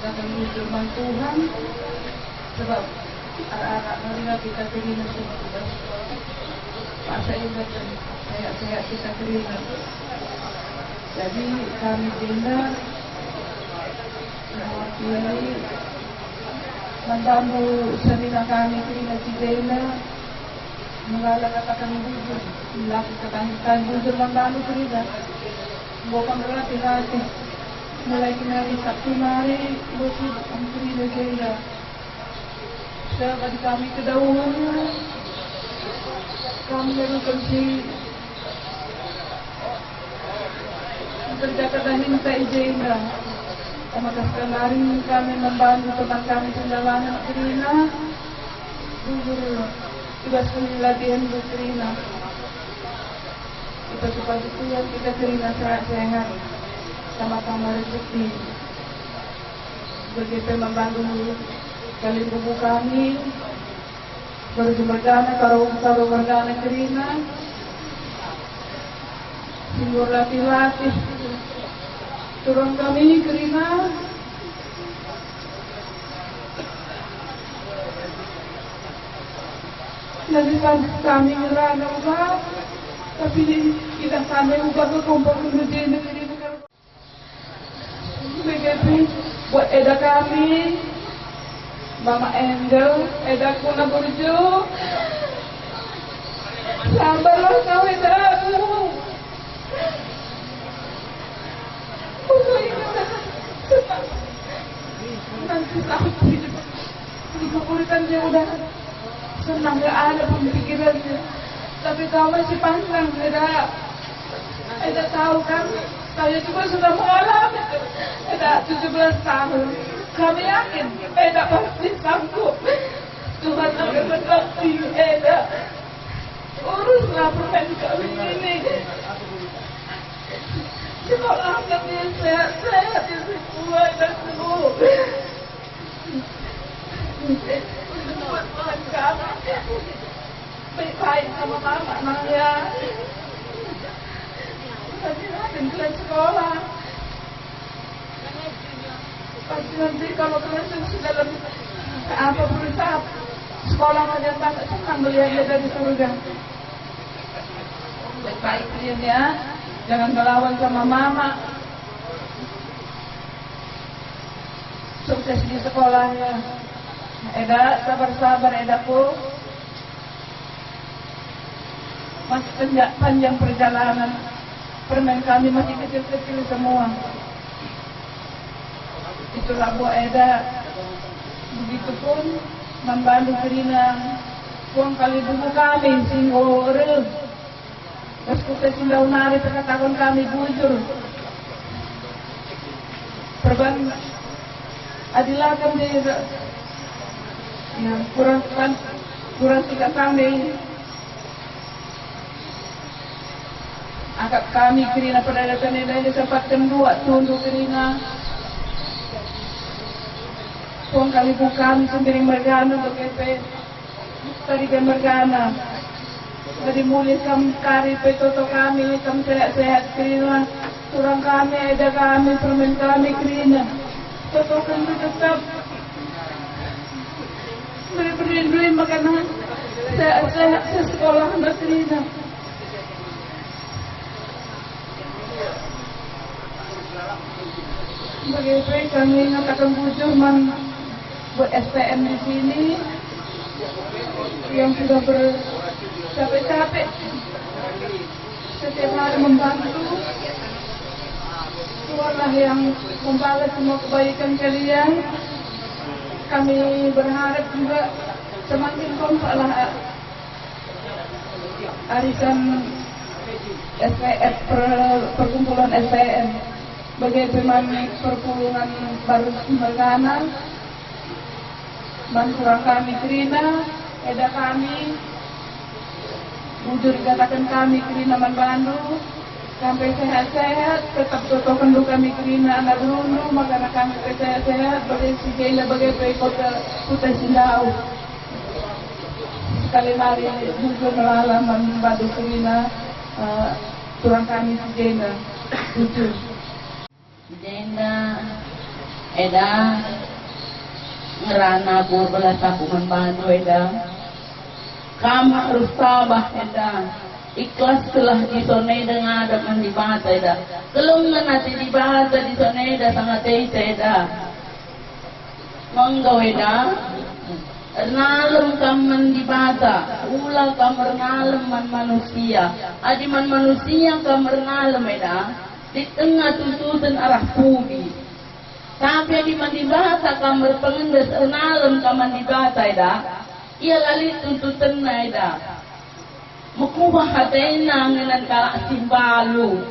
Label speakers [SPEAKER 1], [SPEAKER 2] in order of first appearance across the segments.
[SPEAKER 1] Nagkakaroon ng Tuhan. Sebab anak-anak mereka kita terima semua. Masa ingat saya kita terima. Jadi kami bina mewakili membantu serina kami terima Cibela mengalahkan bujur melakukan bujur membantu terima. Bukan berlatih mulai hari Sabtu mari bujur terima Cibela. Bagi kami kedahuluan kami lakukan si berjaga minta izin maka kemarin kami membantu teman kami sendalanan Trina dulu tugas latihan Bu Trina kita supaya itu yang kita Trina sehat sama-sama rezeki begitu membantu kali buku kami berjumlah kalau merdana Trina singur latih-latih turun kami Trina nanti kami ngerana ubah tapi kita kami ubah ke kompor menjadi begitu buat eda kami Mama Angel, Eda Kuna Burjo. Sabarlah kau Eda aku. Nanti sampai dikumpulkan dia udah senang gak ada pemikirannya. Tapi kau masih panjang Eda. Eda tahu kan, saya juga sudah mengalami itu. Eda 17 tahun. Kami yakin Eda pasti sanggup. Tuhan akan berkati Eda. Uruslah permen kami ini. Sekolahkan dia sehat-sehat di semua dan semua. Buat Tuhan kami baik-baik sama mama Naya. Tadi rajin sekolah. Pasti nanti kalau kalian sudah lebih apa berusaha sekolah aja tak senang melihatnya dari surga. Baik-baik kalian ya, jangan melawan sama mama. Sukses di sekolahnya. Eda sabar-sabar Edaku. Masih panjang perjalanan. Permen kami masih kecil-kecil semua. Itulah buat Eda. Begitupun membantu Trina. Buang kali buku kami singgore. Terus kita singgau nari perkataan kami bujur. Perban adilakan dia. Ya kurang tiga kami. Angkat kami Trina pada datang ini sempatkan dua tunduk Trina. Puang kali bukan sendiri mergana untuk EP tadi kan mergana dari mulai kami kari petoto kami kami sehat-sehat Krina turang kami Eda kami permen kami Krina toto kan tetap beri makanan sehat-sehat sekolah Mbak Krina. Bagaimana kami ngatakan bujur buat SPM di sini yang sudah bercapek-capek setiap hari membantu. Tuhanlah yang membalas semua kebaikan kalian. Kami berharap juga semakin kompaklah arisan SPF perkumpulan SPM. Bagaimana perpuluhan baru Mergana, bantuan kami Trina, Eda kami, bujur katakan kami Trina membantu, sampai sehat-sehat, tetap totokan dulu kami Trina anak dulu, makanya kami sehat-sehat, bagi si Gela bagi kota Sindau. Sekali hari bujur melalang membantu Trina, turang kami si Gela, bujur.
[SPEAKER 2] Jenda eda ngerana belas aku membantu eda. Kamu harus tabah eda, ikhlas telah disone dengan ada mendibata eda. Kelung nanti dibata disone eda sangat eda. Monggo eda, nalem kaman dibata, ulah kamar nalem man manusia, adi man manusia kamar nalem eda, di tengah tuntutan arah budi. Tapi di man dibata kamar pengendes nalem kaman dibata eda. Ia lalit tuntutan na eda. Makuha hatay na nganan kalak simbalu.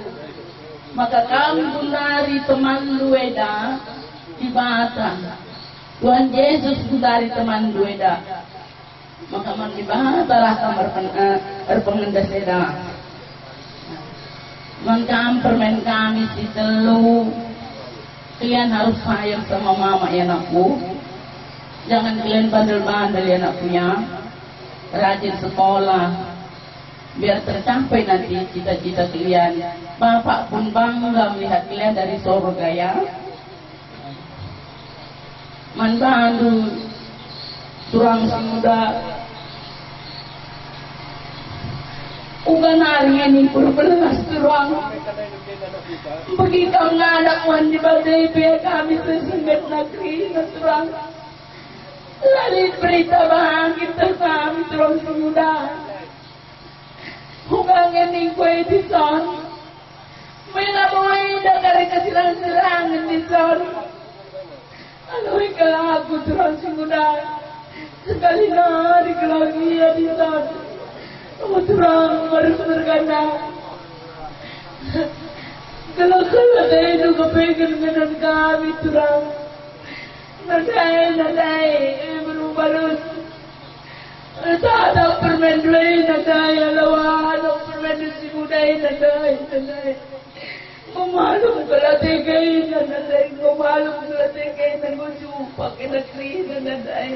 [SPEAKER 2] Maka kami bunari teman lu eda dibata. Tuhan Yesus bunari teman lu eda. Maka man dibata lah kamar pengendas eda. Man permen kami si telu. Kalian harus sayang sama mama ya anakku. Jangan kalian bandel-bandel ya anak punya. Rajin sekolah biar tercapai nanti cita-cita kalian. Bapak pun bangga melihat kalian dari surga ya. Man bandu surang si muda ugan hari ini berbelas surang begitu nganak wan di badai biar kami sesenggat negeri surang. Lalit berita bahagia kami terus muda. Hubungan ini kue di son. Mengamui dari kesilangan di son. Lalu kalau aku terus muda. Sekali hari kalau dia di son. Aku terang harus berganda. Kalau ada itu kepengen dengan kami terang. Nadai, berubah ada permen dua nadai, ada permen si budai nadai. Kumalum kalau tegai nadai, kumalum kalau tegai nago jumpa ke negeri nadai.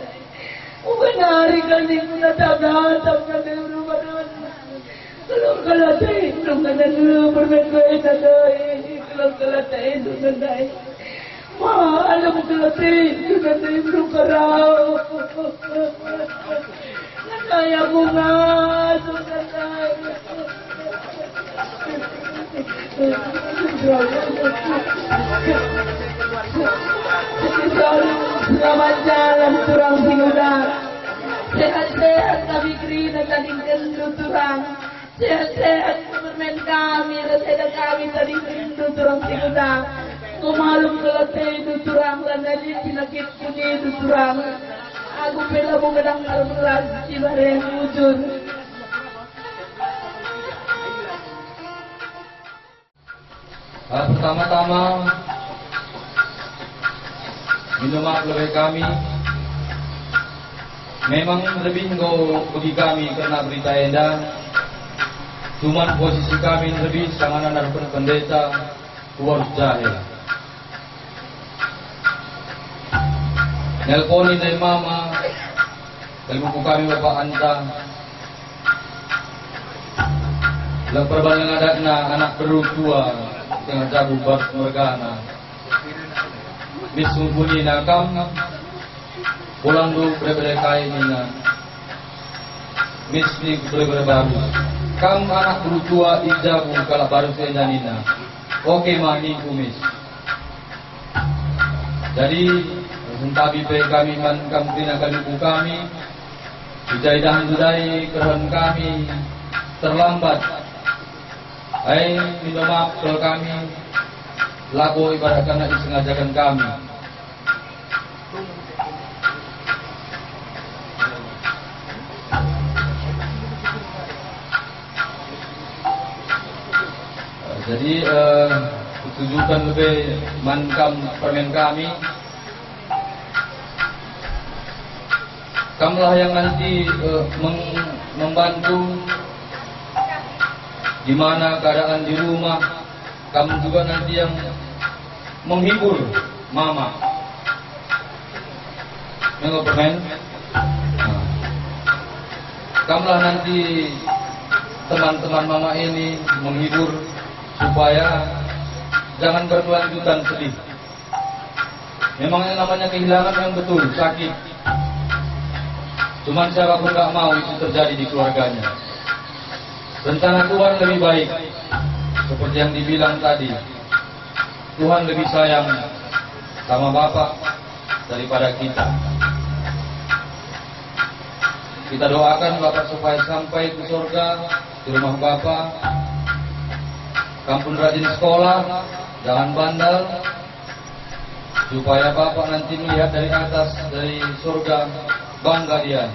[SPEAKER 2] Bukan hari kali kita tabah berubah. Kalau tegai dulu permen dua nadai, kalau tegai nadai. Wah, alam kelatin, juga belum kerau. Nakaya bunga, selamat jalan turang singuda. Sehat-sehat kami kiri dan tadi kendu turang. Sehat-sehat permen kami dan sehat kami tadi kendu turang singuda. Kumalum kelatay itu turang dan tadi pinakit punya itu turang. Aku pela mo kadang naramulas si Bareng Ujun.
[SPEAKER 3] Pertama-tama minta maaf lebih kami. Memang lebih bagi kami karena berita enda. Cuman posisi kami lebih sangat narapun pendeta keluar jahil. Nelponin dari mama, dari buku kami Bapak Anta. Lang perbalang ada na anak bertua yang jago bermergana. Mis mumpuni na kam, pulang dulu berbeda kain na. Mis ni berbeda baru. Kam anak bertua ijabu kalau baru senjanina. Oke mani kumis. Jadi Tabi pe kami man kami tinagaluku kami, ijaidahan dudai kerohan kami terlambat. Ay minta maaf kalau kami laku ibarat karena disengajakan kami. Jadi tujukan lebih mankam permen kami. Kamulah yang nanti membantu gimana keadaan di rumah. Kamu juga nanti yang menghibur mama. Nggak permen. Kamulah nanti teman-teman mama ini menghibur supaya jangan berkelanjutan sedih. Memang yang namanya kehilangan yang betul, sakit. Cuman siapapun gak mau itu terjadi di keluarganya. Rencana Tuhan lebih baik. Seperti yang dibilang tadi, Tuhan lebih sayang sama Bapak daripada kita. Kita doakan Bapak supaya sampai ke surga, di rumah Bapak. Kampung rajin sekolah, jangan bandel, supaya Bapak nanti melihat dari atas, dari surga, bangga dia.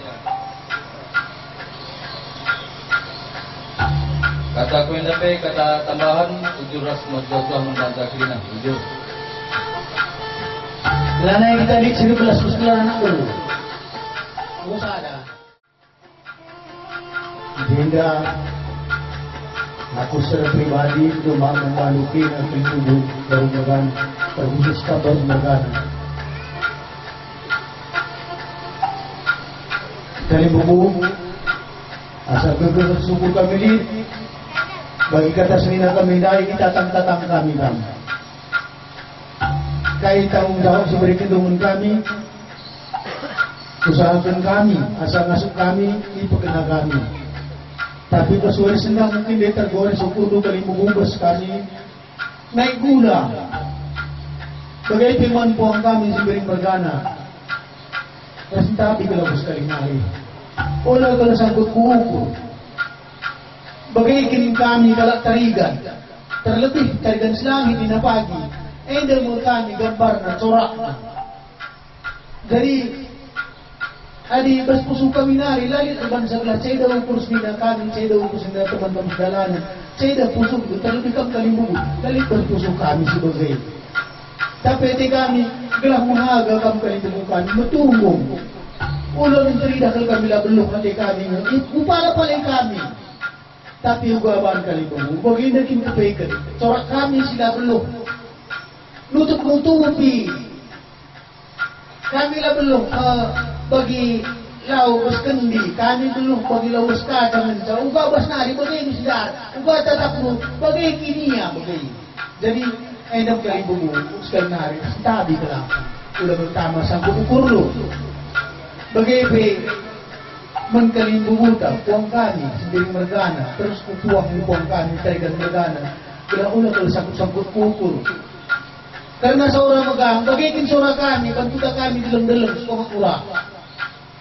[SPEAKER 3] Kata KUNDP, kata tambahan, ujur rasmatullahi membaca krina, ujur.
[SPEAKER 4] Lanai kita di 19 anak dulu. Musa ada. Sehingga aku secara pribadi cuma memaluki nanti tubuh baru terkhusus kabar mergana. Dari buku asal kegelar suku kami ini bagi kata senina kami dai tatang kami. Kait tanggung jawab sebagai kedungun kami, usahakan kami, asal masuk kami, itu kena kami. Tapi kesuai senang mungkin dia tergores syukur kali membungkus kami naik gula. Bagai pemampuan kami sebagai bergana. Kasi tapi kalau sekali nari. Olah kalau sangkut kuku. Bagaikan kami kalak tarigan, terlebih tarigan selangit di pagi, endel mo kami gambar na corak na. Jadi, adi bas puso kami nari, lalit naman sa belah, saya daw kurus mina kami, saya daw kurus mina teman-teman dalanan, saya daw puso, terlebih kami kalimugot, lalit bas puso kami sebagai. Tapi iti kami, gelah mahaga kami kalimugot kami, matungong. Ulang teridak kami labelok nanti kami, upala pala kami. Tapi ugaban kali bungu, baginda kim kapaikan. Corak kami sila belum. Nutup-nutupi. Kami lah belum bagi lawas kendi. Kami belum bagi lawas kacang. Ugabas nari, bagi misdar. Uga tatakmu, bagi kiniya, bagi. Jadi, endam kali bungu, sekali nari, tabi ka lang. Ulang pertama, sangkut ukurlo. Bagi mengkalimbubuta puang kami sendiri mergana terus kupuang kami tarigan mergana bila kalau sangkut kukur karena seorang megang bagikin suara kami bantuta kami dalam sekolah kurang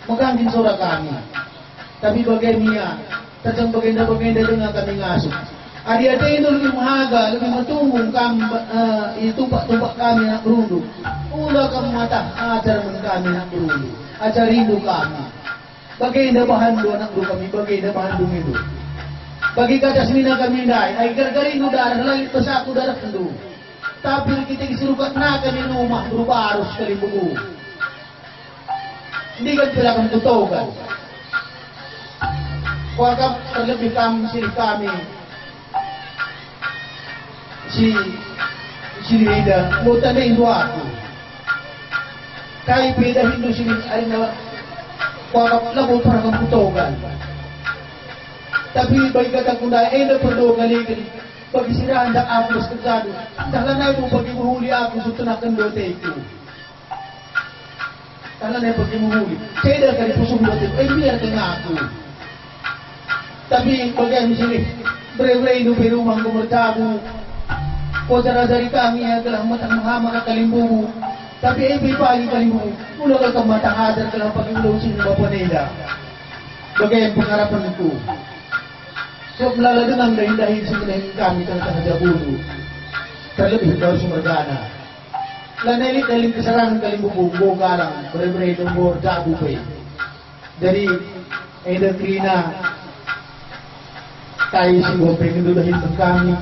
[SPEAKER 4] megangin suara kami tapi bagaimana tajang bagenda dengan kami ngasuh adi-adi itu lebih mahaga lebih matunggung kami tumpak kami nak berunduh ulah kami mata ajar kami nak berunduh ajar rindu kami bagi bahan do anak do kami, bagi bahan do itu. Bagi kata semina kami dai, ay gargarin do darah langit pesaku darah kendu. Tapi kita disuruhkan nakan di rumah berupa arus kali buku. Hindi kan silakan tutugan. Kuagap terlebih kami si Rida, muta na indo ako. Kaya pida hindu sini ay na para labo para kang putogan. Tapi bagi kata kunda na perlu galigin bagi siraan dak ako sa kagado. Dahlan mo bagi muhuli ako sa tunakan dote ito. Dahlan bagi muhuli. Saya dah kali pusong dote. Biar ka nga ako. Tapi bagi ang sini bre-bre ino pirumang kumurtabu. O dari kami adalah matang mahama kakalimbumu. Tapi pagi kalimu, mula ka matahadar ka lang pag-iulaw sino Bapaneda. Bagay ang pangarapan nito. So, lalagyan ang dahin-dahin sa kinahin kami ng Jabuno. Terlebih daw sa Margana. Lanalit-nalit kasarangan kalimbububo ka lang, bre-bre itong more jabu pa eh. Dari, ay nagkrina, tayo siguro pinagdahin ng kami,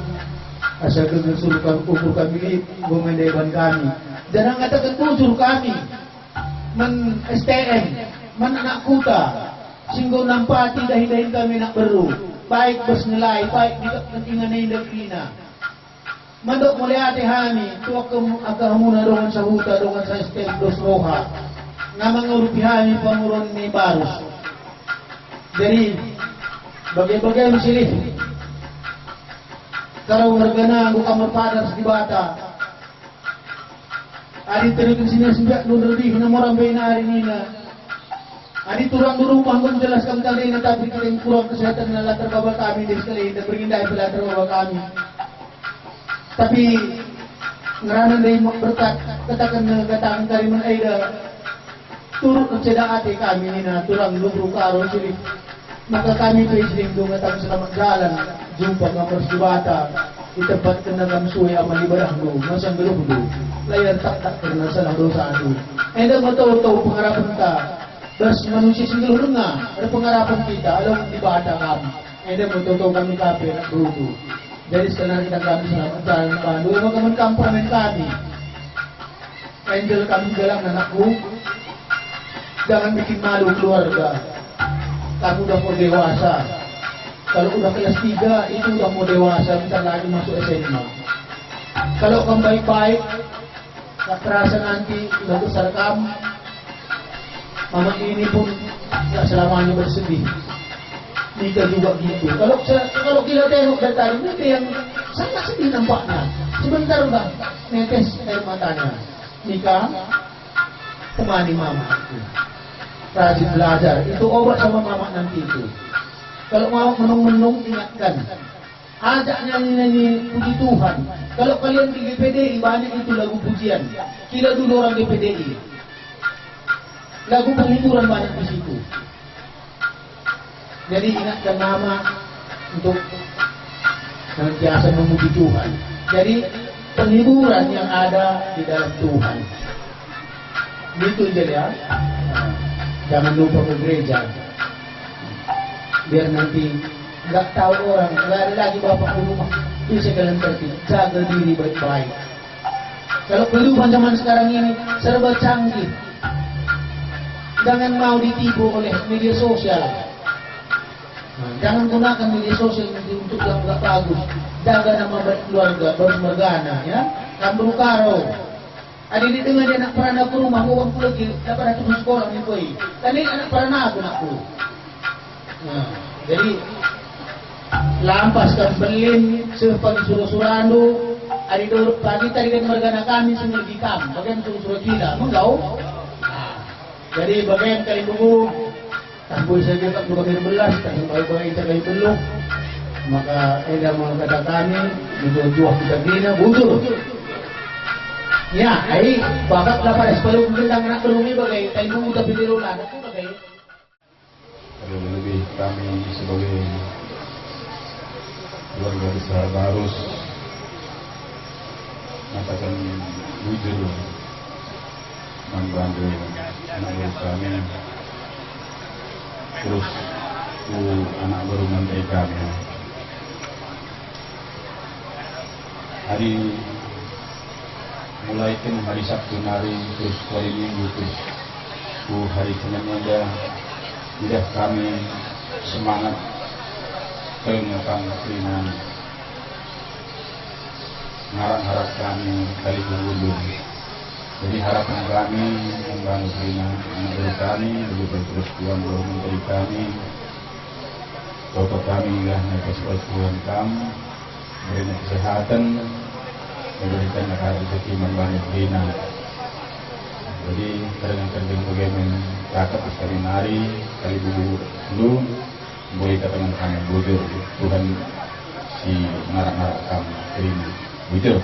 [SPEAKER 4] asal kagasurukan upo kami, gumandaban kami. Jarang katakan tujur kami men STM mananakuta singgo nampati dahin kami nak beru baik bos nilai baik di kepentingan ng Krina mandok mulai atihani tuwak agamuna dongan sa huta dongan sa STM dos roha nga mga urupihani panguron ni Barus dari bagay-bagay misilih karaw warga na buka mapadas di bata Adi terus sini sudah lebih na orang bayi na hari ini na. Adi turang rumah kau menjelaskan kali ini tapi kita yang kurang kesehatan na latar bawah kami di sekali dan berindai latar bawah kami. Tapi ngerana dari berkat katakan kariman aida turut menceda hati kami ini na turang lubru karo sini. Maka kami presiden dong ngatang selamat jalan jumpa ngampers di bata di tempat kenagam suwe amal ibadah do masang belum do layar tak karena salah dosa adu enda tahu pengharapan kita bers manusia seluruh dengar ada pengharapan kita alam di bata kami enda tahu kami kafe berudu jadi sekarang kita kami selamat jalan pandu emang kamu kameramen kami angel kami jalan anakku jangan bikin malu keluarga. Kamu udah mau dewasa. Kalau udah kelas 3 itu udah mau dewasa, bentar lagi masuk SMA. Kalau kamu baik-baik, gak terasa nanti udah besar kamu. Mama ini pun gak selamanya bersedih. Nikah juga gitu. Kalau kita tengok dari tadi itu yang sangat sedih nampaknya. Sebentar udah netes air matanya. Nikah, temani mama. Rajin belajar, itu obat sama mama nanti itu. Kalau mau menung-menung ingatkan, ajak nyanyi puji Tuhan. Kalau kalian di GPDI banyak itu lagu pujian. Kira dulu orang GPDI, lagu penghiburan banyak di situ. Jadi ingatkan mama untuk senantiasa memuji Tuhan. Jadi penghiburan yang ada di dalam Tuhan. Gitu jadi ya. Jangan lupa ke gereja. Biar nanti nggak tahu orang, nggak ada lagi bapak di rumah. Bisa kalian tertib, jaga diri baik-baik. Kalau kehidupan zaman sekarang ini serba canggih, jangan mau ditipu oleh media sosial. Jangan gunakan media sosial untuk yang nggak bagus. Jaga nama baik keluarga, bermergana, ya. Kambru karo. Ada di tengah dia anak perana ke rumah, uang ku lagi, dapat turun sekolah ni koi. Tadi anak perana aku nakku. Nah, jadi lampaskan berlin, sepagi surah-surando, ada dorok pagi tadi kan mergana kami semua di kam, bagian surah-surah kita, menggau. Nah, jadi bagian kali dulu, tampil saja tak buka berbelas, tak baik-baik tak belum. Maka edah mengatakan kami, jual kita dina, bujur. Ya, ay, bapak dapat sepuluh tentang anak kerumi bagai tayo mo tapi di rola na bagai.
[SPEAKER 5] Lebih kami sebagai keluarga besar Barus mengatakan jujur membantu anak kami terus anak baru mentai kami. Hari mulai kan hari Sabtu hari terus hari Minggu terus hari Senin aja tidak kami semangat tengokang keringan ngarang-harap kami kali dulu. Jadi harapan kami membangun keringan anak kami begitu terus Tuhan baru menteri kami Bapak kami lah mereka Tuhan kami berikan kesehatan memberikan akal rezeki membangun dina. Jadi terdengar bagaimana kakak sekali nari kali dulu boleh katakan kami bujur Tuhan si marah-marah kami terima bujur.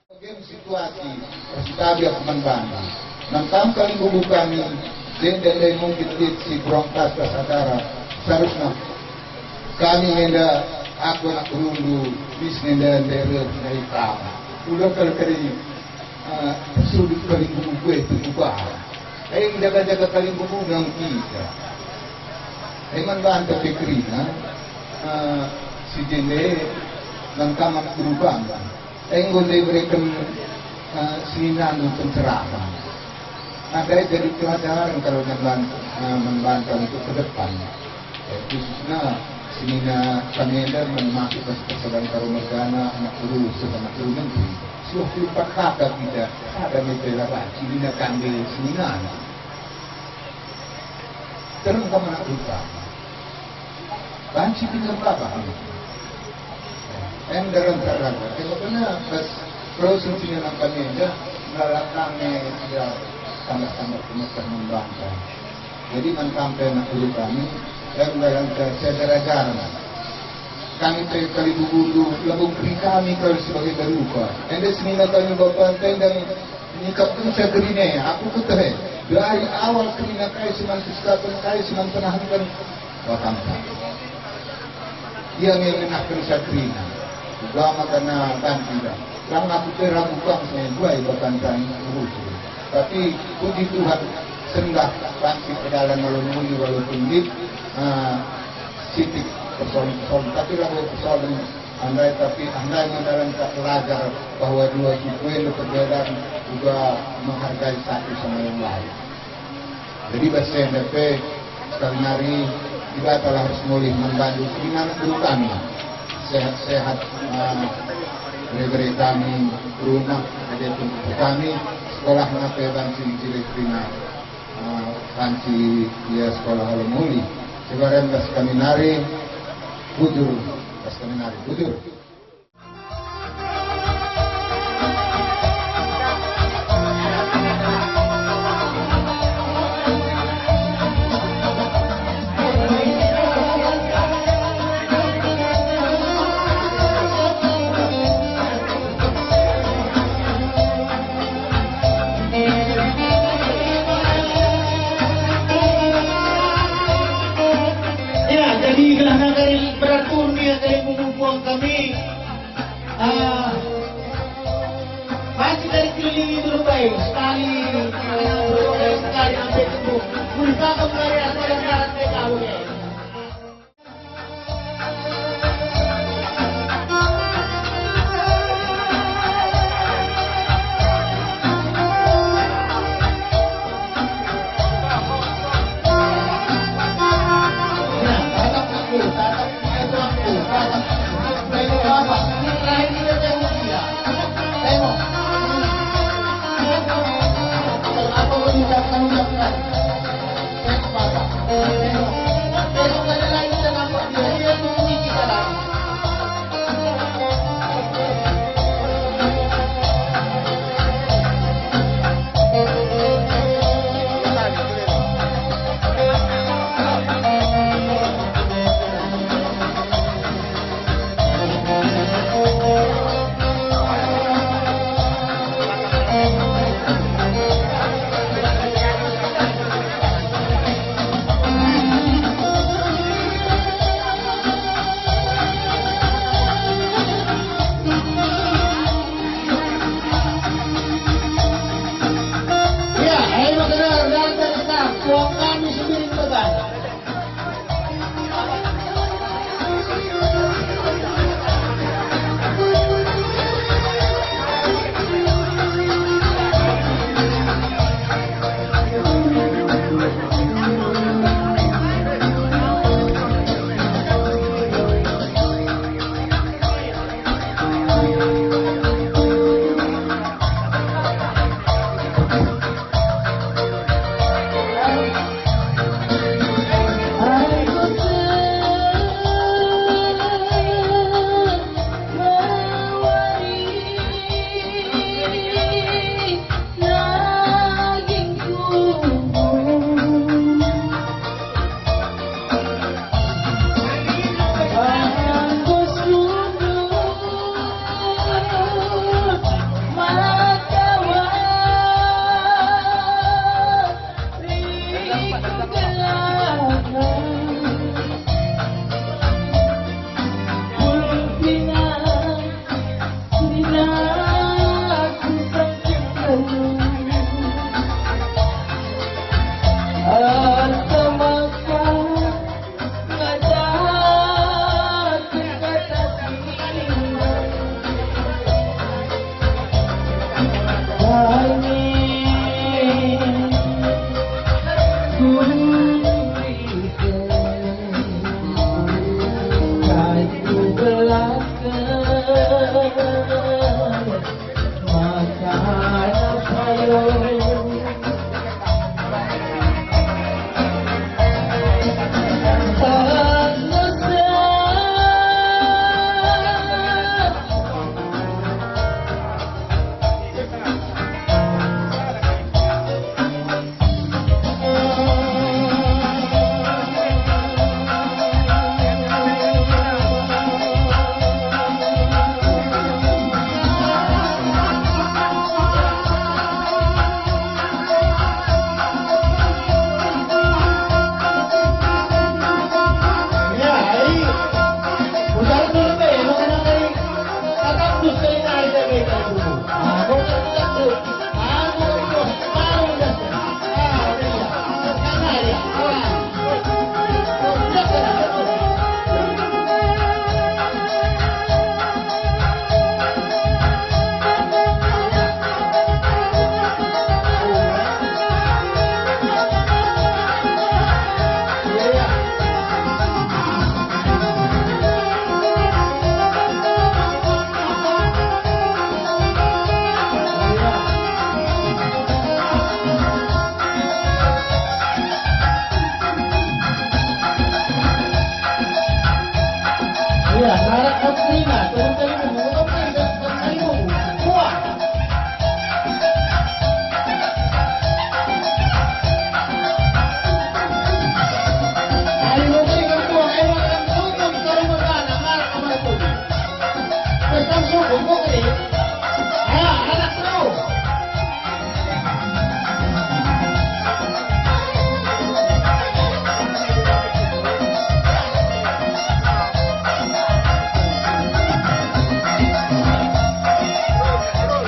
[SPEAKER 6] Bagaimana situasi persikabia pembantu nang kali bubu kami dan mungkin si berangkat ke saudara seharusnya kami hendak aku nak perundu bisnis dan daerah dari kami. Udah kali sulit kali buku gue itu juga. Ayo jaga-jaga kali buku yang kita. Emang bantu pikiran si jende dan kamar berubah. Ayo boleh berikan sinan untuk ceramah. Ada jadi pelajaran kalau membantu untuk ke depan. Khususnya Sinina Pamenda memaki persoalan Karumergana anak guru sama guru menteri. Suatu kata tidak ada metode lagi Sinina kami Sinina. Terus kamu nak lupa. Banci dengan apa? Endaran terang. Kalau kena pas provinsinya ng Pamilya, kami ya sama-sama semester membangsa. Jadi mencapai nak dulu kami dan dalam kesadaran kami kali dulu labung kami kalau sebagai berupa. Anda semina kami berpantai dan nikap pun saya berinya. Aku ketahui dari awal kerina kai seman suskapan kai seman penahankan watamta. Dia mengenakkan saya kerina. Juga makana bantuan. Karena aku teramukan saya buai berpantai urus. Tapi puji Tuhan sendak pasti pedalan melalui walaupun di sitik persoalan tapi lalu persoalan andai mendalam tak belajar bahwa dua suku yang berbeda juga menghargai satu sama yang lain. Jadi bahasa NDP sekali hari kita telah harus mulai membantu dengan guru kami sehat-sehat beri kami rumah ada untuk kami sekolah ngapeban cilik prima kanci dia sekolah Halomuli sebarang bas kami nari bujur bas kami nari bujur.
[SPEAKER 4] Karena dari beratur dia dari mengumpulkan kami masih dari keliling itu lupai sekali sampai tembuk berusaha kembali asal yang darat PKW. Putri. Anak terus.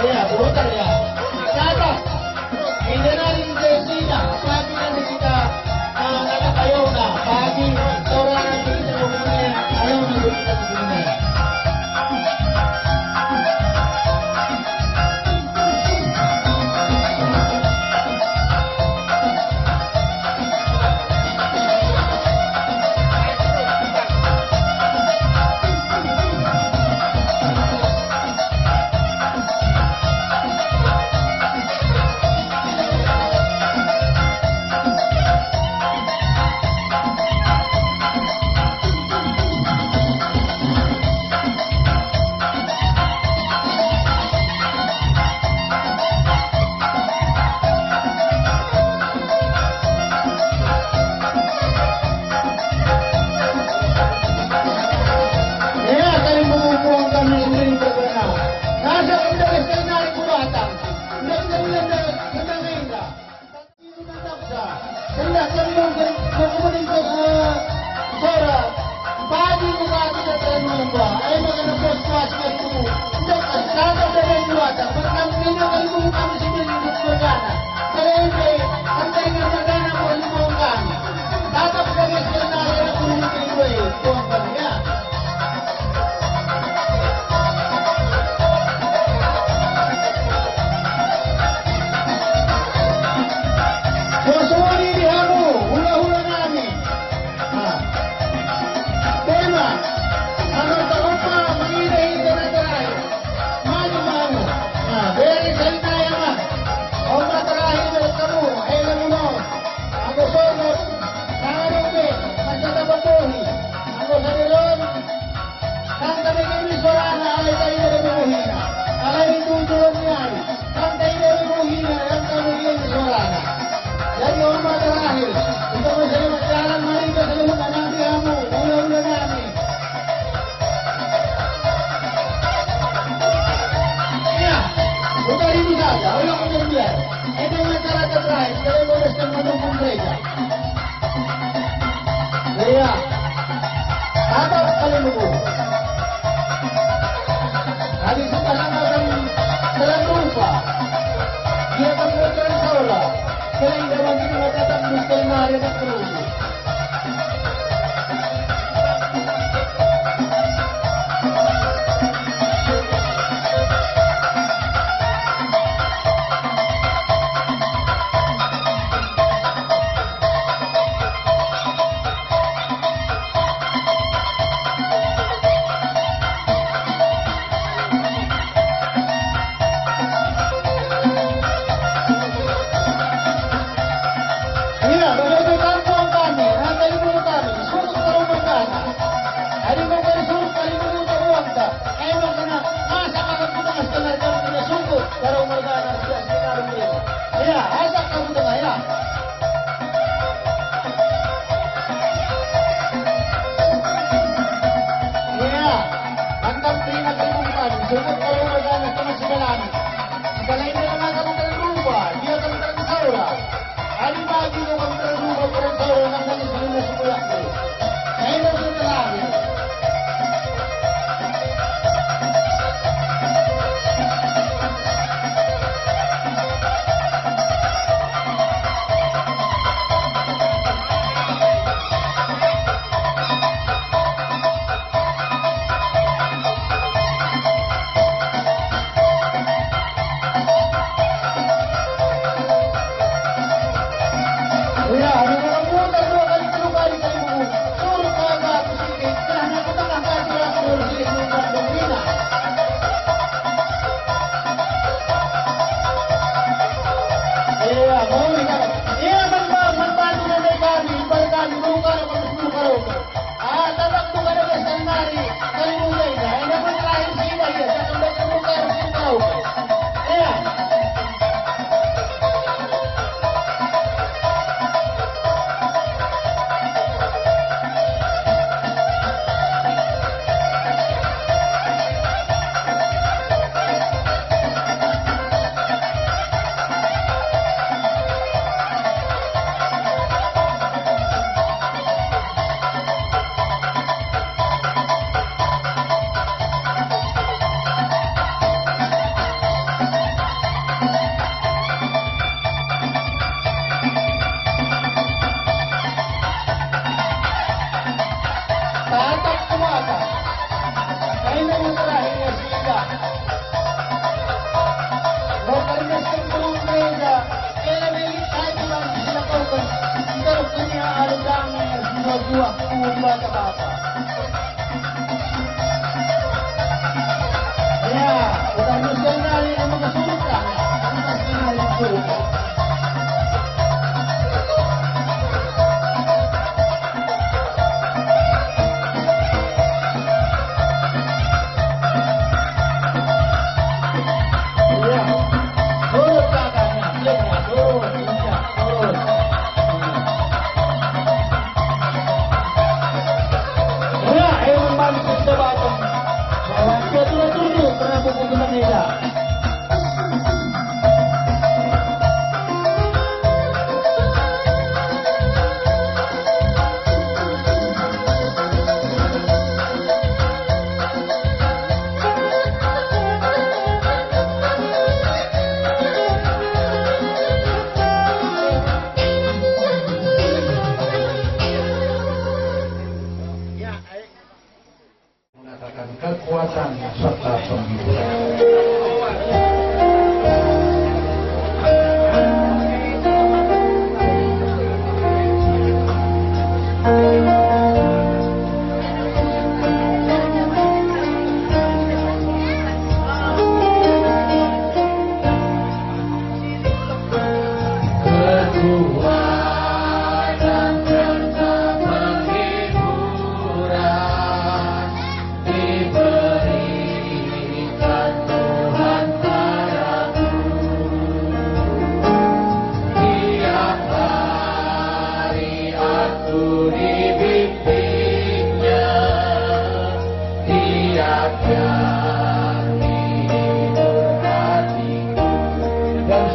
[SPEAKER 4] Ya, putar ya. Ke atas. Hindi na rin Jessina. Pagi na rin kita nakakayaw na. Pagi, saura na rin kita kumuna. Ayaw na rin kita kumuna. untuk Prabu Kutubaneda.
[SPEAKER 7] Kekuatan serta penghiburan.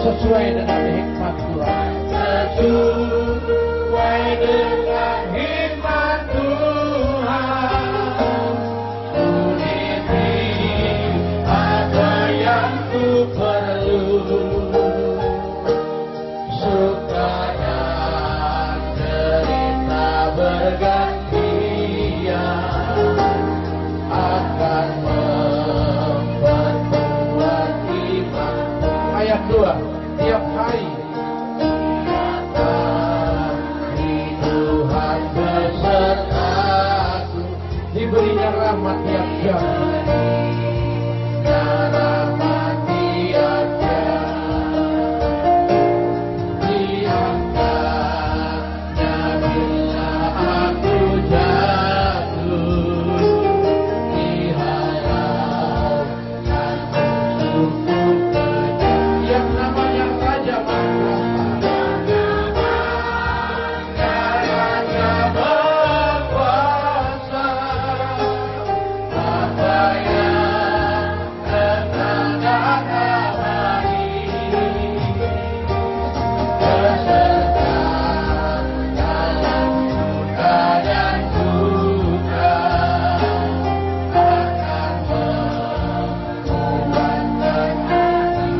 [SPEAKER 7] Sesuai dengan hikmat Tuhan. Sesuai dengan hikmat Tuhan. Ku diberi apa yang ku perlu. Suka dan derita bergantian akan memperkuat iman. Ayat 2. Tiap hari Tuhan besertaku, diberinya rahmat tiap jam. Rahmat tiap jam, diangkatnya bila aku jatuh, diharapkan untukku kejam. Yang namanya Raja berkuasa, apa yang engkau tawari, beserta dalam suka dan duka, akan menguatkan hati.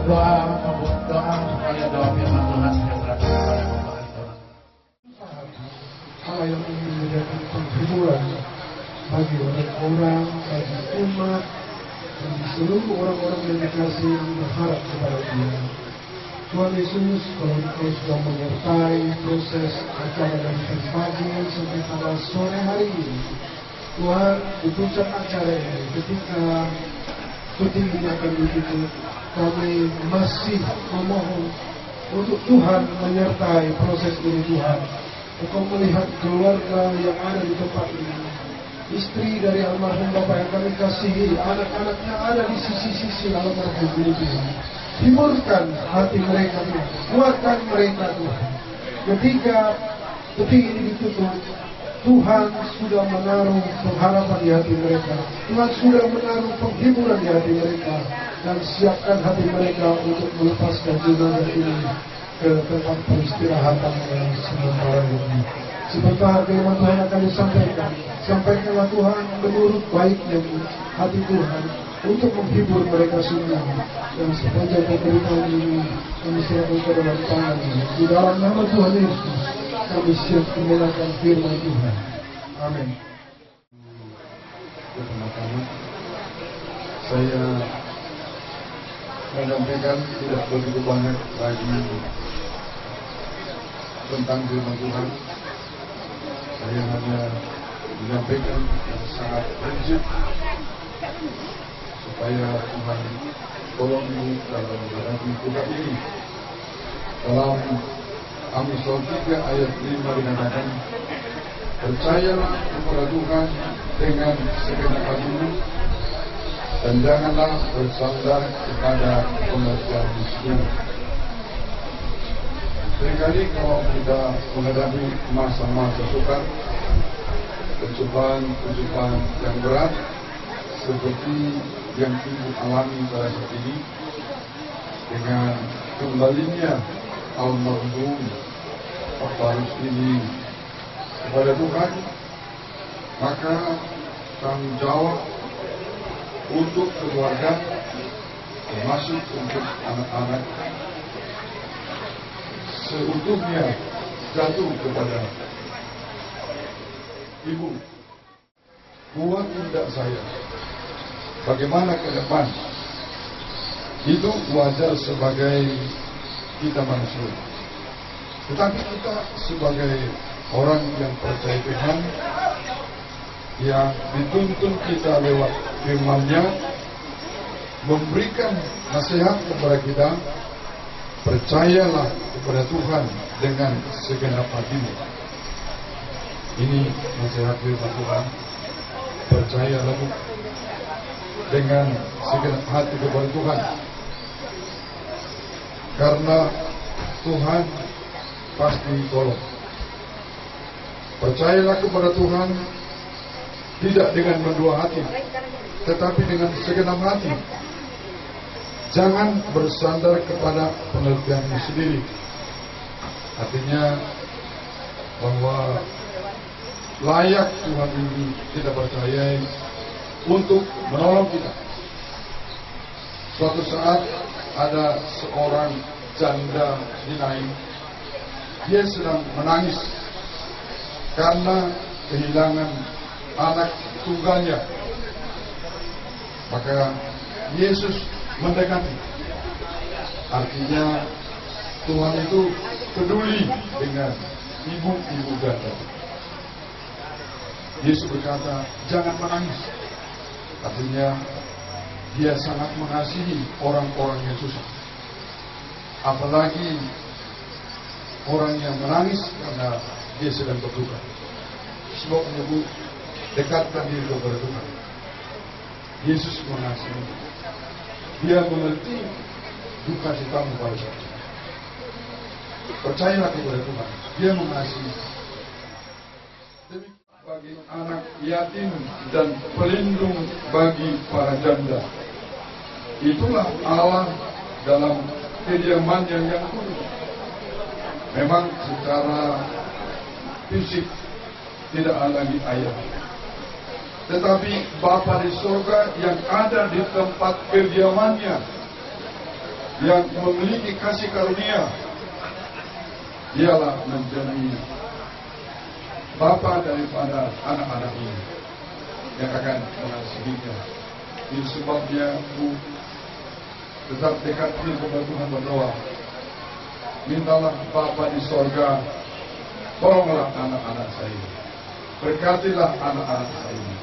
[SPEAKER 7] Doa supaya doa firman Tuhan yang berasal dari pembahas Tuhan.
[SPEAKER 8] Hal yang ingin menjadi penghiburan bagi orang-orang, bagi umat, bagi seluruh orang-orang yang dikasihi yang berharap kepada Dia. Tuhan Yesus, kalau Engkau sudah menyertai proses acara dari pagi sampai pada sore hari ini, Tuhan, di puncak acara ini, ketika syuting ini akan ditutup, kami masih memohon untuk Tuhan menyertai proses ini. Tuhan, Engkau melihat keluarga yang ada di tempat ini, istri dari almarhum Bapak yang kami kasihi, anak-anaknya ada di sisi-sisi almarhum ini. Tuhan, hiburkan hati mereka, Tuhan, kuatkan mereka, Tuhan. Ketika detik ini ditutup, Tuhan sudah menaruh pengharapan di hati mereka. Tuhan sudah menaruh penghiburan di hati mereka. Dan siapkan hati mereka untuk melepaskan jenazah ini ke tempat peristirahatan yang sementara ini. Sebentar firman Tuhan akan disampaikan. Sampaikanlah Tuhan menurut baiknya hati Tuhan untuk menghibur mereka semua. Dan sepanjang pemberitaan ini kami serahkan ke dalam tangan. Di dalam nama Tuhan Yesus kami siap memulakan firman Tuhan. Amin.
[SPEAKER 5] Pertama-tama saya menyampaikan tidak begitu banyak lagi tentang firman Tuhan. Saya hanya menyampaikan yang sangat prinsip supaya Tuhan tolong dalam menghadapi tugas ini. Dalam Amsal 3 ayat 5 dikatakan, percayalah kepada Tuhan dengan segenap hatimu dan janganlah bersandar kepada pengertian manusia. Seringkali kalau kita menghadapi masa-masa sukar, pencobaan yang berat,
[SPEAKER 9] seperti yang ibu alami pada saat ini dengan kembalinya almarhum Pak Rusdini kepada Tuhan, maka tanggung jawab untuk keluarga termasuk untuk anak-anak seutuhnya jatuh kepada ibu. Buat tindak saya bagaimana ke depan itu wajar sebagai kita manusia, tetapi kita sebagai orang yang percaya Tuhan, yang dituntun kita lewat firman-Nya memberikan nasihat kepada kita, percayalah kepada Tuhan dengan segenap hatimu. Ini nasihat firman Tuhan. Percayalah dengan segenap hati kepada Tuhan, karena Tuhan pasti tolong. Percayalah kepada Tuhan tidak dengan mendua hati, tetapi dengan segenap hati. Jangan bersandar kepada pengertianmu sendiri. Artinya bahwa layak Tuhan ini kita percayai untuk menolong kita. Suatu saat ada seorang janda di Naim, dia sedang menangis karena kehilangan anak tunggalnya. Maka Yesus mendekati. Artinya Tuhan itu peduli dengan ibu-ibu janda. Yesus berkata, jangan menangis. Artinya dia sangat mengasihi orang-orang yang susah. Apalagi orang yang menangis karena dia sedang berduka. Sebab menyebut dekatkan diri kepada Tuhan. Yesus mengasihi. Dia mengerti duka citamu pada saat itu. Percayalah kepada Tuhan. Dia mengasihi. Bagi anak yatim dan pelindung bagi para janda. Itulah Allah dalam kediamannya yang kudus. Memang secara fisik tidak ada lagi ayah, tetapi Bapa di surga yang ada di tempat kediamannya, yang memiliki kasih karunia, dialah menjadi Bapa daripada anak-anak ini yang akan mengasihinya. Ini sebabnya tetap dekati kepada Tuhan, berdoa. Mintalah Bapa di sorga, tolonglah anak-anak saya, berkatilah anak-anak saya,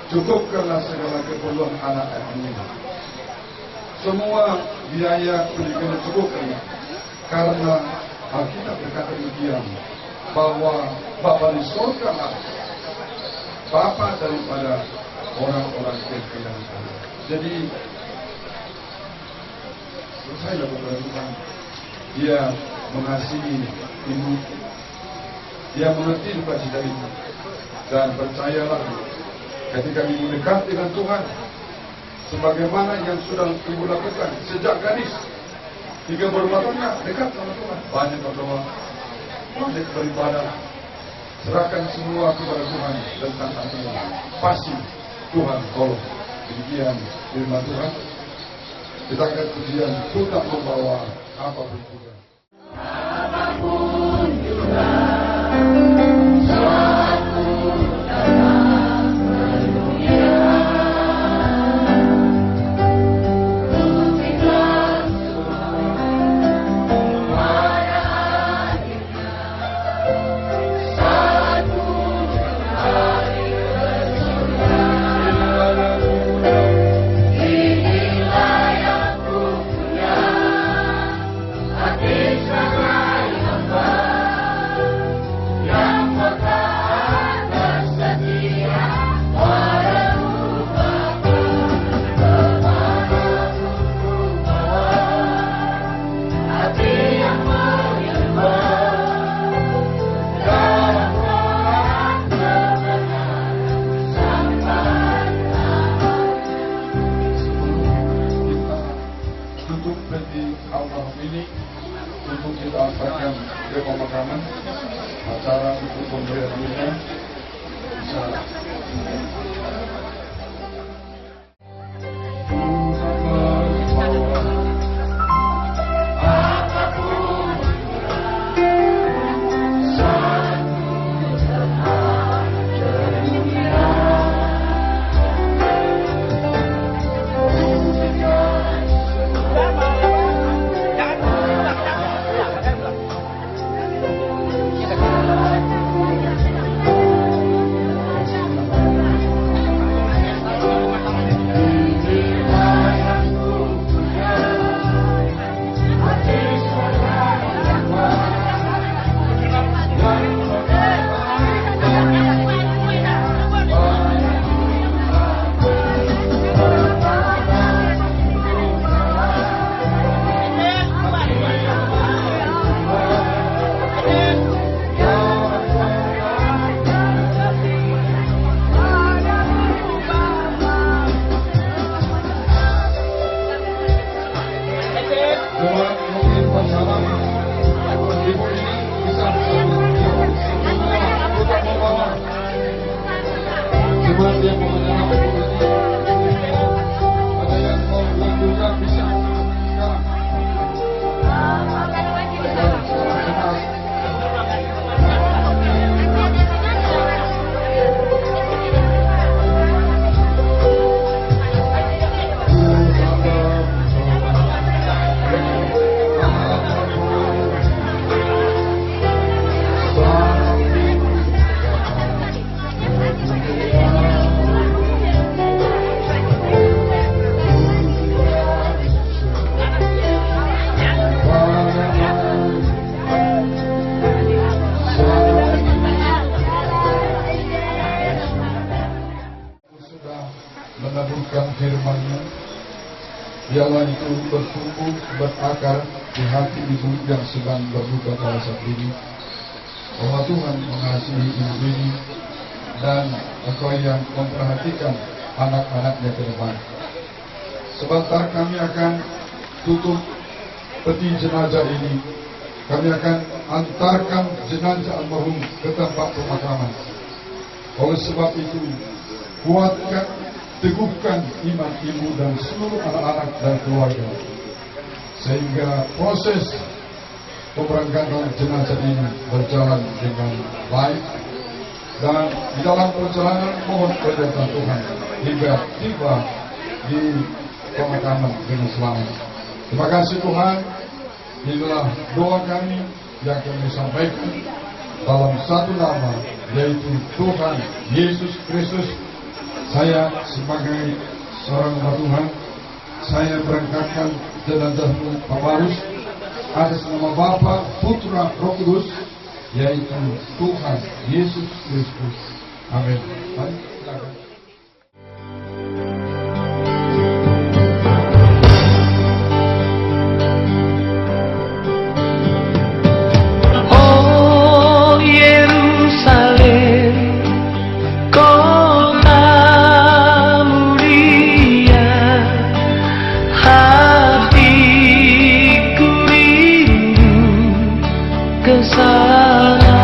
[SPEAKER 9] cukupkanlah segala keperluan anak-anak ini. Semua biaya pendidikan cukupkan, karena Alkitab berkata demikian, bahwa Bapa di surga lah Bapa daripada orang-orang yang sana. Jadi percayalah kepada Tuhan. Dia mengasihi ibu, dia mengerti duka cita ibu, dan percayalah ketika ibu dekat dengan Tuhan, sebagaimana yang sudah ibu lakukan sejak gadis hingga berumah tangga, dekat sama Tuhan, banyak berdoa, banyak beribadah, serahkan semua kepada Tuhan tentang hatimu. Pasti Tuhan tolong. Demikian firman Tuhan. Kita akan pujian tetap membawa apapun juga.
[SPEAKER 2] Apapun juga, suatu dalam dunia, buktikan pada akhirnya, satu hari bersurga. Inilah yang ku punya, hati sebagai hamba.
[SPEAKER 9] pemakaman, acara untuk pemberian dunia bisa menaburkan firman-Nya, biarlah itu bertumbuh berakar di hati ibu yang sedang berduka pada saat ini. Bahwa Tuhan mengasihi ibu ini dan Engkau yang memperhatikan anak-anaknya ke depan. Sebentar kami akan tutup peti jenazah ini. Kami akan antarkan jenazah almarhum ke tempat pemakaman. Oleh sebab itu, kuatkan, teguhkan iman ibu dan seluruh anak-anak dan keluarga, sehingga proses pemberangkatan jenazah ini berjalan dengan baik, dan di dalam perjalanan mohon perlindungan Tuhan hingga tiba di pemakaman dengan selamat. Terima kasih Tuhan. Inilah doa kami yang kami sampaikan dalam satu nama, yaitu Tuhan Yesus Kristus. Saya sebagai seorang hamba Tuhan, saya berangkatkan jenazahmu Pak Barus atas nama Bapa, Putra, Roh Kudus, yaitu Tuhan Yesus Kristus. Amin.
[SPEAKER 10] Kesana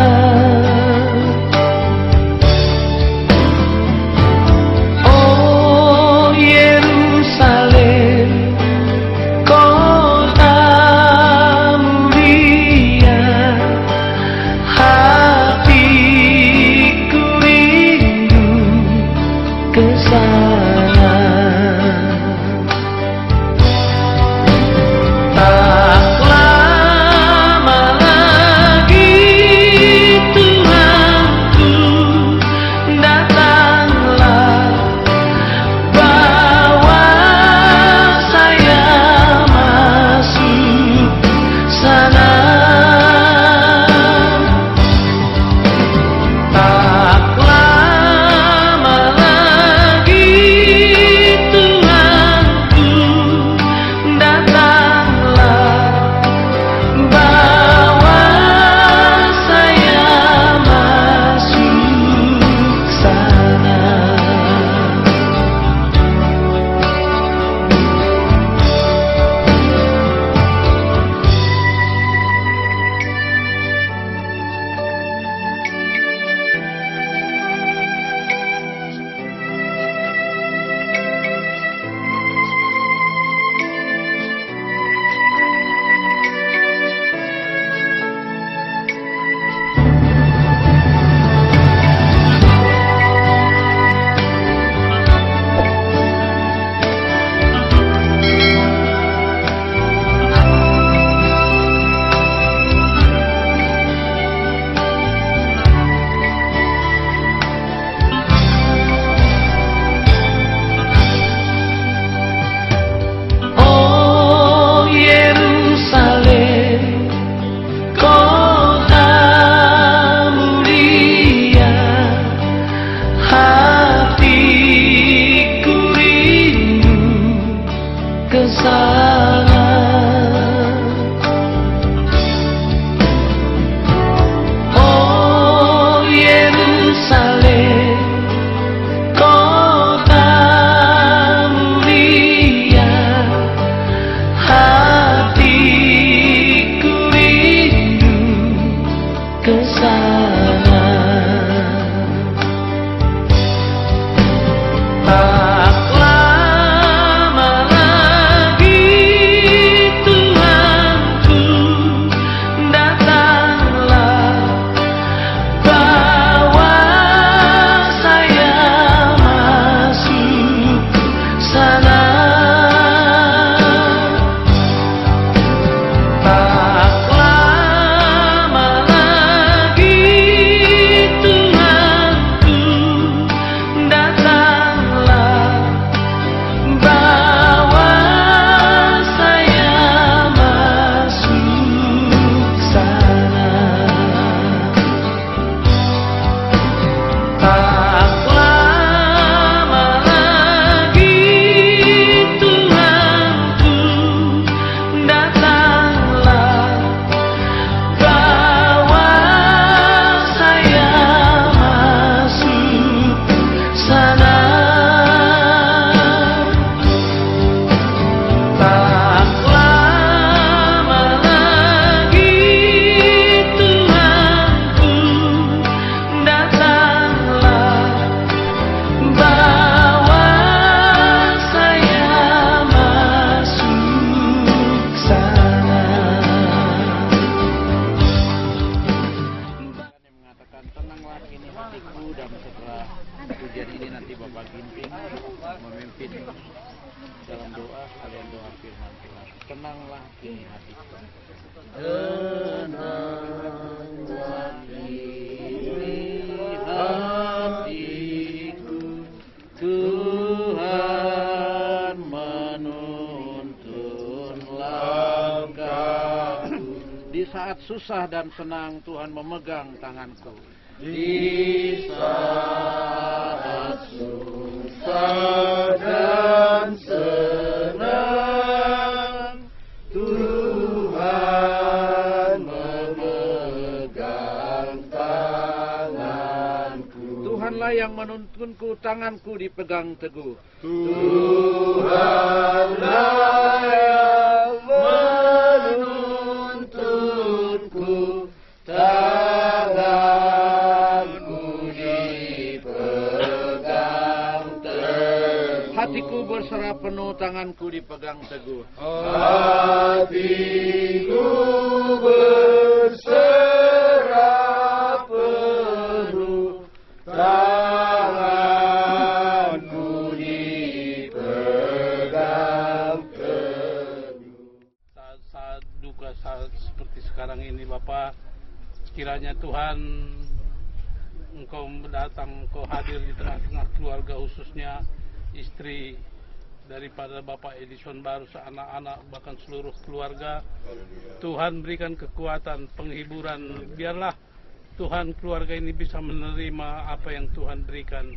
[SPEAKER 7] tenanglah kini hatiku.
[SPEAKER 2] Tenanglah kini hatiku, Tuhan menuntun langkahku.
[SPEAKER 7] Di saat susah dan senang Tuhan memegang tanganku.
[SPEAKER 2] Di saat susah dan senang, Tuhan memegang tanganku.
[SPEAKER 7] Tuhanlah yang menuntunku, tanganku dipegang teguh.
[SPEAKER 2] Tuhanlah yang menuntunku, tanganku dipegang teguh.
[SPEAKER 7] Hatiku berserah penuh, tanganku dipegang teguh.
[SPEAKER 2] Hatiku berserah penuh, tanganku dipegang teguh.
[SPEAKER 7] Saat duka saat seperti sekarang ini Bapak, kiranya Tuhan Engkau datang, Engkau hadir di tengah-tengah keluarga, khususnya istri daripada Bapak Edison Barus, anak-anak, bahkan seluruh keluarga. Tuhan berikan kekuatan, penghiburan. Biarlah Tuhan keluarga ini bisa menerima apa yang Tuhan berikan.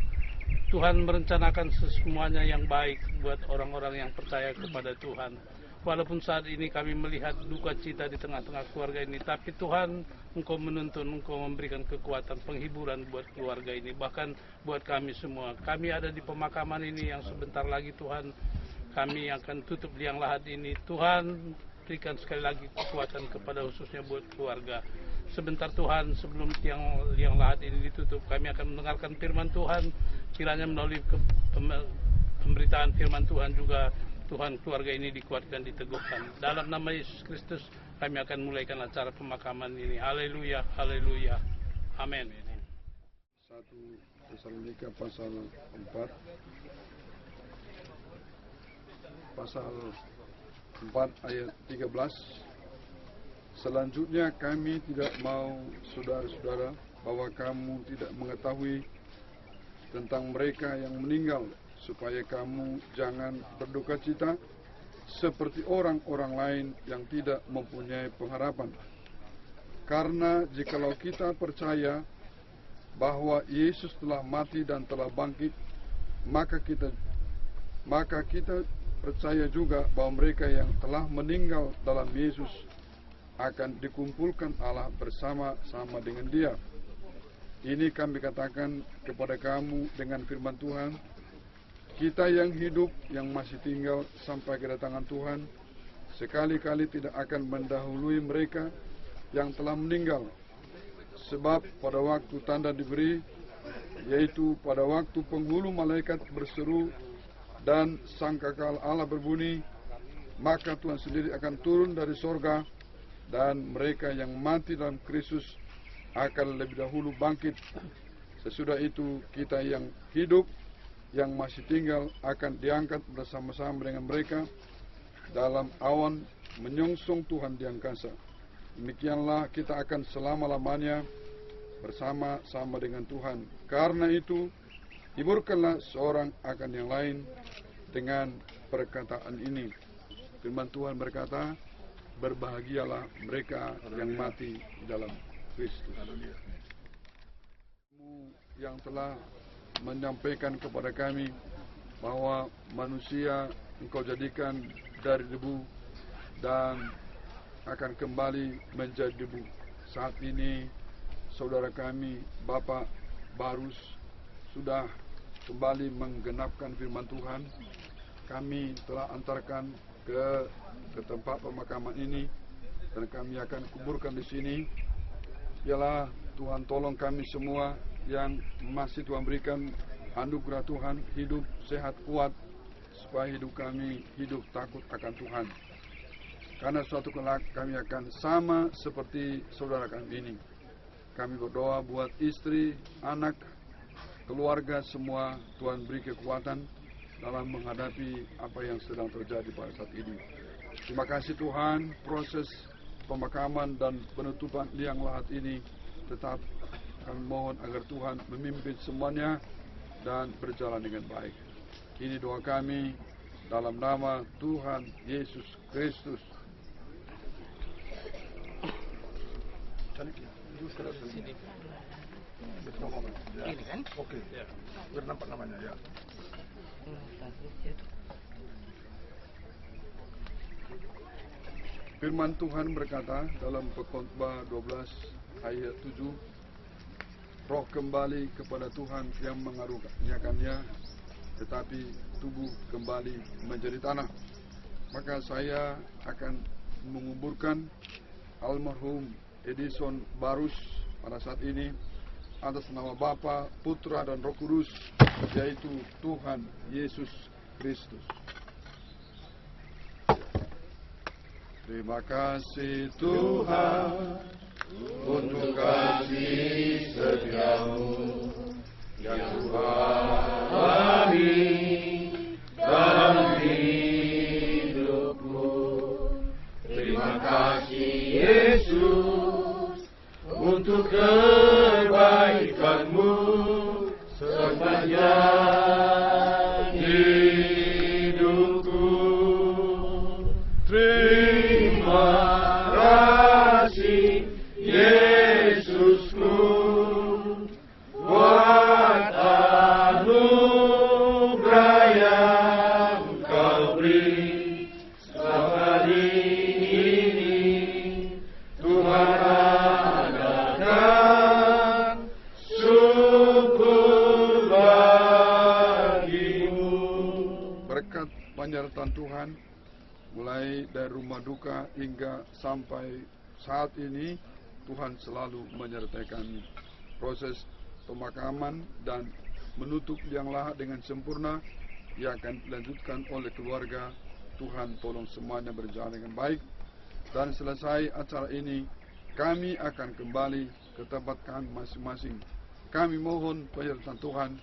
[SPEAKER 7] Tuhan merencanakan semuanya yang baik buat orang-orang yang percaya kepada Tuhan. Walaupun saat ini kami melihat duka cita di tengah-tengah keluarga ini, tapi Tuhan, Engkau menuntun, Engkau memberikan kekuatan, penghiburan buat keluarga ini, bahkan buat kami semua. Kami ada di pemakaman ini yang sebentar lagi Tuhan, kami akan tutup liang lahat ini. Tuhan, berikan sekali lagi kekuatan kepada khususnya buat keluarga. Sebentar Tuhan, sebelum liang lahat ini ditutup, kami akan mendengarkan firman Tuhan. Kiranya melalui pemberitaan firman Tuhan juga, Tuhan keluarga ini dikuatkan, diteguhkan. Dalam nama Yesus Kristus kami akan mulaikan acara pemakaman ini. Haleluya, haleluya. Amin.
[SPEAKER 9] 1 Tesalonika pasal 4 ayat 13. Selanjutnya kami tidak mau saudara-saudara bahwa kamu tidak mengetahui tentang mereka yang meninggal, supaya kamu jangan berduka cita seperti orang-orang lain yang tidak mempunyai pengharapan. Karena jikalau kita percaya bahwa Yesus telah mati dan telah bangkit, maka kita percaya juga bahwa mereka yang telah meninggal dalam Yesus akan dikumpulkan Allah bersama-sama dengan Dia. Ini kami katakan kepada kamu dengan firman Tuhan. Kita yang hidup, yang masih tinggal sampai kedatangan Tuhan, sekali-kali tidak akan mendahului mereka yang telah meninggal. Sebab pada waktu tanda diberi, yaitu pada waktu penghulu malaikat berseru dan sangkakala Allah berbunyi, maka Tuhan sendiri akan turun dari sorga, dan mereka yang mati dalam Kristus akan lebih dahulu bangkit. Sesudah itu kita yang hidup, yang masih tinggal akan diangkat bersama-sama dengan mereka dalam awan menyongsong Tuhan di angkasa. Demikianlah kita akan selama-lamanya bersama-sama dengan Tuhan. Karena itu, hiburkanlah seorang akan yang lain dengan perkataan ini. Firman Tuhan berkata, berbahagialah mereka yang mati dalam Kristus. Yang telah menyampaikan kepada kami bahwa manusia Engkau jadikan dari debu dan akan kembali menjadi debu. Saat ini saudara kami Bapak Barus sudah kembali menggenapkan firman Tuhan. Kami telah antarkan ke tempat pemakaman ini dan kami akan kuburkan di sini. Biarlah Tuhan tolong kami semua yang masih Tuhan berikan anugerah Tuhan, hidup sehat kuat, supaya hidup kami hidup takut akan Tuhan. Karena suatu kelak kami akan sama seperti saudara kami ini. Kami berdoa buat istri, anak, keluarga semua, Tuhan beri kekuatan dalam menghadapi apa yang sedang terjadi pada saat ini. Terima kasih Tuhan, proses pemakaman dan penutupan liang lahat ini tetap kami mohon agar Tuhan memimpin semuanya dan berjalan dengan baik. Ini doa kami dalam nama Tuhan Yesus Kristus.
[SPEAKER 10] Ini kan? Oke, biar nampak namanya ya.
[SPEAKER 9] Firman Tuhan berkata dalam Pengkhotbah 12 ayat 7, roh kembali kepada Tuhan yang mengaruniakannya, tetapi tubuh kembali menjadi tanah. Maka saya akan menguburkan almarhum Edison Barus pada saat ini atas nama Bapa, Putra dan Roh Kudus, yaitu Tuhan Yesus Kristus. Terima kasih Tuhan untuk kasih setiamu yang Tuhan beri dalam hidupku. Terima kasih Yesus untuk kebaikanmu sepanjang hidupku. Terima kasih Yesusku buat anugerah yang Kau beri. Sekali ini Tuhan adakan syukur bagimu. Berkat penyertaan Tuhan mulai dari rumah duka hingga sampai saat ini, Tuhan selalu menyertai kami. Proses pemakaman dan menutup liang lahat dengan sempurna yang akan dilanjutkan oleh keluarga. Tuhan tolong semuanya berjalan dengan baik. Dan selesai acara ini, kami akan kembali ke tempat kami masing-masing. Kami mohon penyertaan Tuhan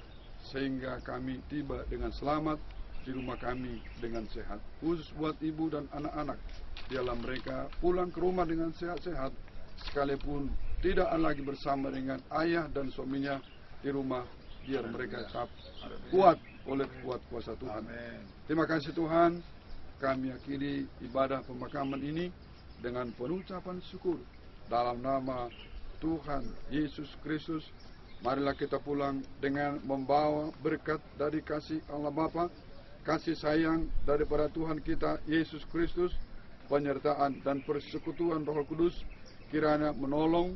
[SPEAKER 9] sehingga kami tiba dengan selamat di rumah kami dengan sehat. Khusus buat ibu dan anak-anak, biarlah mereka pulang ke rumah dengan sehat-sehat, sekalipun tidak lagi bersama dengan ayah dan suaminya di rumah, biar mereka tetap kuat oleh kuat kuasa Tuhan. Terima kasih Tuhan, kami akhiri ibadah pemakaman ini dengan pengucapan syukur dalam nama Tuhan Yesus Kristus. Marilah kita pulang dengan membawa berkat dari kasih Allah Bapa, kasih sayang daripada Tuhan kita Yesus Kristus, penyertaan dan persekutuan Roh Kudus kiranya menolong,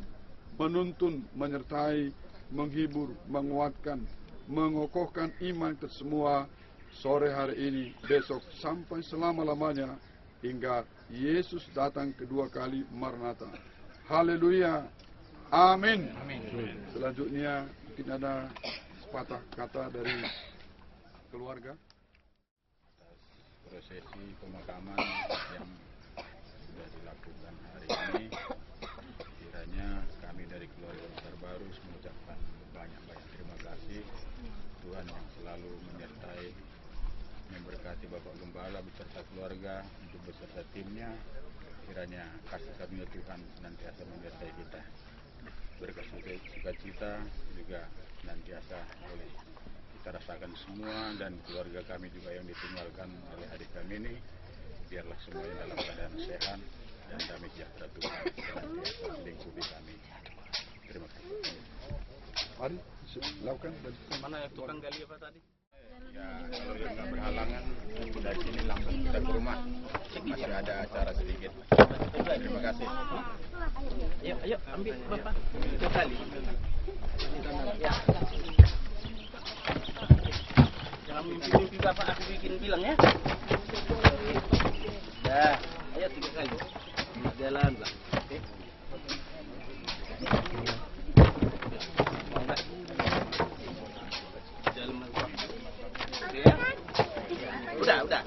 [SPEAKER 9] menuntun, menyertai, menghibur, menguatkan, mengokohkan iman kita semua sore hari ini, besok sampai selama-lamanya hingga Yesus datang kedua kali Maranatha. Haleluya. Amin. Selanjutnya mungkin ada sepatah kata dari keluarga.
[SPEAKER 5] Prosesi pemakaman yang sudah dilakukan hari ini, kiranya kami dari keluarga besar Barus mengucapkan banyak-banyak terima kasih. Tuhan yang selalu menyertai, memberkati Bapak Gembala beserta keluarga untuk beserta timnya. Kiranya kasih karunia Tuhan senantiasa menyertai kita. Berkat sukacita juga senantiasa boleh kita rasakan semua, dan keluarga kami juga yang ditinggalkan oleh adik kami ini, biarlah semuanya dalam keadaan sehat dan damai sejahtera Tuhan senantiasa melingkupi kami. Terima kasih.
[SPEAKER 9] Mari lakukan.
[SPEAKER 10] Mana tukang gali apa tadi?
[SPEAKER 5] Ya, kalau yang nggak berhalangan dari sini langsung kita ke rumah. Masih ada acara sedikit. Terima kasih.
[SPEAKER 10] Ayo ambil Bapak. 3 kali. Ya. Jangan mimpi-mimpi Bapak, aku bikin bilang ya. Dah, ayo 3 kali. Jalan lah. Oke. Jalan Oke ya. Udah. Udah.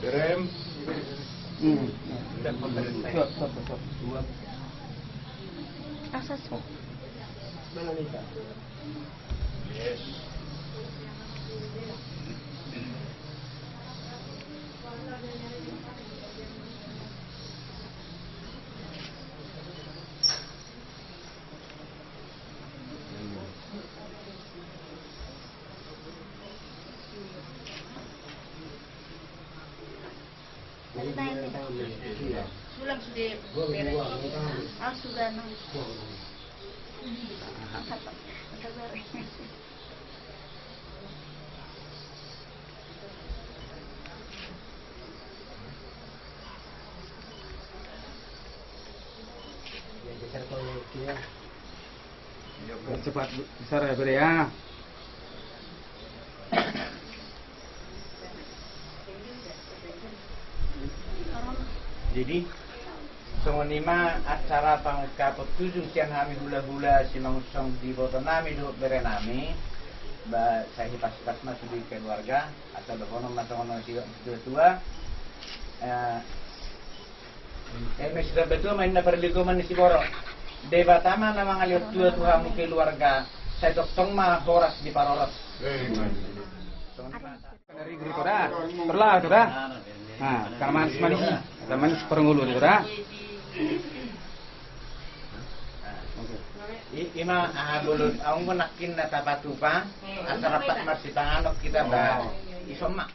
[SPEAKER 9] Berem.
[SPEAKER 2] Asas.
[SPEAKER 9] Yes.
[SPEAKER 2] Sulang sudah beres. Ah sudah no.
[SPEAKER 11] Cepat besar ya Bre ya.
[SPEAKER 12] Jadi songonima acara pangkapot tujung siang kami hula-hula si mangusong di boto nami do berenami ba sa hipas-hipas masuk di keluarga atau bekono masono si tua mes sudah betul main na perligoman si Boro deba tama na mga liot tua mo keluarga sa doktong ma horas di parolos
[SPEAKER 11] Dari guru tora, terlah tora. Nah, karena manis, manis perungulu tora.
[SPEAKER 12] Ima bulun, ang nakin na tapatupa, at sarapat masipanganok kita ba, isoma.